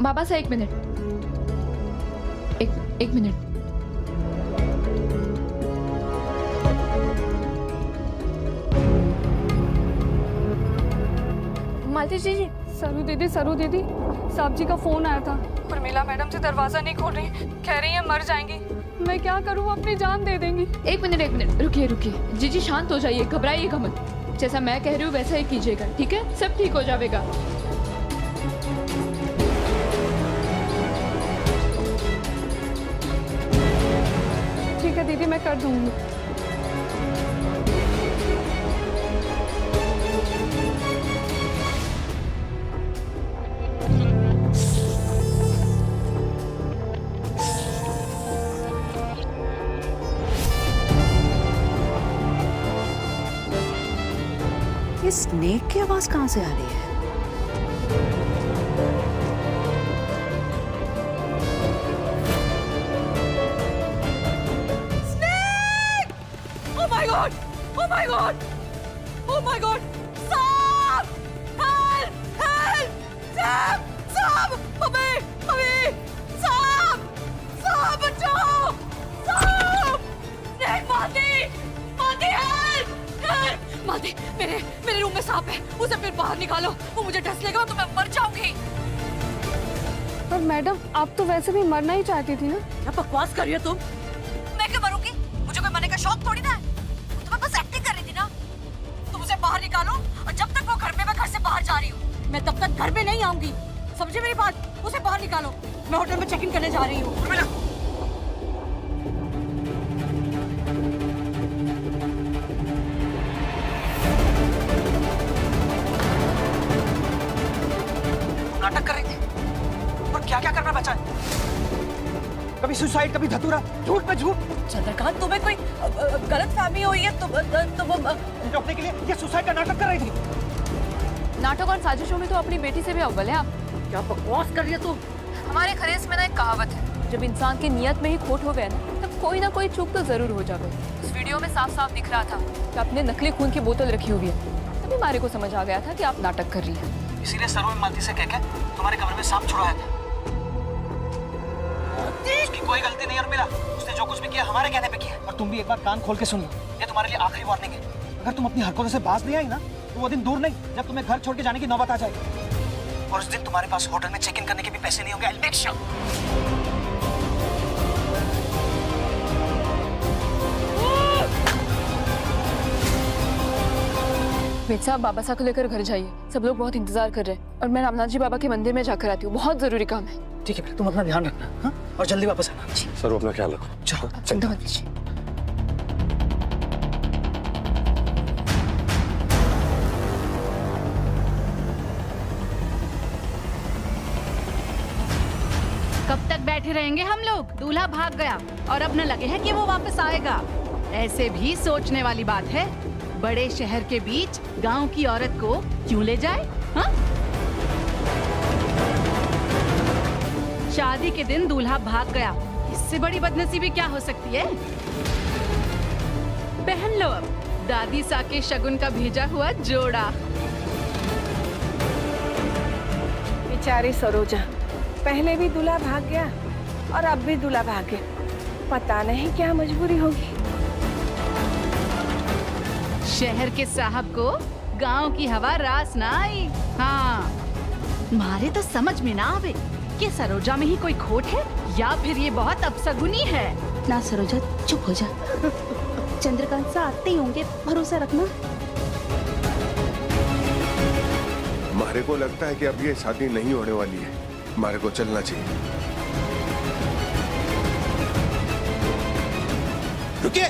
बाबा सा 1 मिनट, एक मिनट। मालती जी, सरू दीदी साहब जी का फोन आया था। उर्मिला मैडम से दरवाजा नहीं खोल रही, कह रही है मर जाएंगी। मैं क्या करूँ, अपनी जान दे देंगी। एक मिनट, रुकिए। जीजी शांत हो जाइए, घबराइएगा मत। जैसा मैं कह रही हूँ वैसा ही कीजिएगा, ठीक है? सब ठीक हो जाएगा। ठीक है दीदी, मैं कर दूंगी। ये स्नेक की आवाज कहाँ से आ रही है? Snake! Oh my God! Oh my God! Oh my God! Stop! Help! Help! Stop! Stop! Mummy! Stop! Stop! बचाओ! Stop! स्नेक, मालती! Help! Help! मालती, मेरे रूम में सांप है, उसे फिर बाहर निकालो। वो मुझे डस लेगा तो मैं मर जाऊंगी। पर मैडम, आप तो वैसे भी मरना ही चाहती थी ना। क्या बकवास कर रही हो तुम? मैं क्यों मरूंगी? मुझे कोई मरने का शौक थोड़ी ना है। तो मैं बस एक्टिंग कर रही थी ना। तुम उसे बाहर निकालो और जब तक वो घर में, मैं घर से बाहर जा रही हूँ, मैं तब तक घर में नहीं आऊंगी। समझे मेरी बात? उसे बाहर निकालो। मैं होटल में चेक इन करने जा रही हूँ। नाटक कर रही थी और क्या क्या करना बचा है? कभी सुसाइड, कभी धतूरा, झूठ पे झूठ। चंद्रकांत, तुम्हें कोई गलत फहमी हुई है? तुम रोकने के लिए ये सुसाइड का नाटक कर रही थी। नाटक और साजिशों में तो अपनी बेटी से भी अव्वल है आप। क्या बकवास कर रही है तुम? हमारे खरेस में ना एक कहावत है, जब इंसान की नियत में ही खोट हो गया ना, तब कोई ना कोई चूक तो जरूर हो जावे। इस वीडियो में साफ साफ दिख रहा था कि आपने नकली खून की बोतल रखी हुई है, तभी मारे को समझ आ गया था कि आप नाटक कर रही हैं। इसीलिए सरू ने मालती से कह के तुम्हारे कमरे में सांप छुड़ाया था। उसकी कोई गलती नहीं और मिला, उसने जो कुछ भी किया हमारे कहने पे किया। और तुम भी एक बार कान खोल के सुन लो, ये तुम्हारे लिए आखिरी वार्निंग है। अगर तुम अपनी हरकतों से बाज नहीं आई ना, तो वो दिन दूर नहीं जब तुम्हें घर छोड़ के जाने की नौबत आ जाएगी। और उस दिन तुम्हारे पास होटल में चेक इन करने के भी पैसे नहीं होंगे। I'll make sure। वेद साहब, बाबा साहब को लेकर घर जाइए, सब लोग बहुत इंतजार कर रहे हैं। और मैं रामनाथ जी बाबा के मंदिर में जाकर आती हूँ, बहुत जरूरी काम है। ठीक है, तुम अपना ध्यान रखना, हाँ? और जल्दी वापस आना। सर अपना ख्याल रखो। चलो, चिंता मत कीजिए। कब तक बैठे रहेंगे हम लोग? दूल्हा भाग गया और अब न लगे है कि वो वापस आएगा। ऐसे भी सोचने वाली बात है, बड़े शहर के बीच गांव की औरत को क्यों ले जाए? हाँ? शादी के दिन दूल्हा भाग गया, इससे बड़ी बदनसीबी क्या हो सकती है? पहन लो अब दादी सा के शगुन का भेजा हुआ जोड़ा। बेचारी सरोजा, पहले भी दूल्हा भाग गया और अब भी दूल्हा भाग गया। पता नहीं क्या मजबूरी होगी। शहर के साहब को गांव की हवा रास ना आई। हाँ, मारे तो समझ में ना आवे कि सरोजा में ही कोई खोट है या फिर ये बहुत अपशगुनी है। ना सरोजा, चुप हो जा। चंद्रकांत सा आते ही होंगे, भरोसा रखना। मारे को लगता है कि अब ये शादी नहीं होने वाली है, मारे को चलना चाहिए। रुकिए।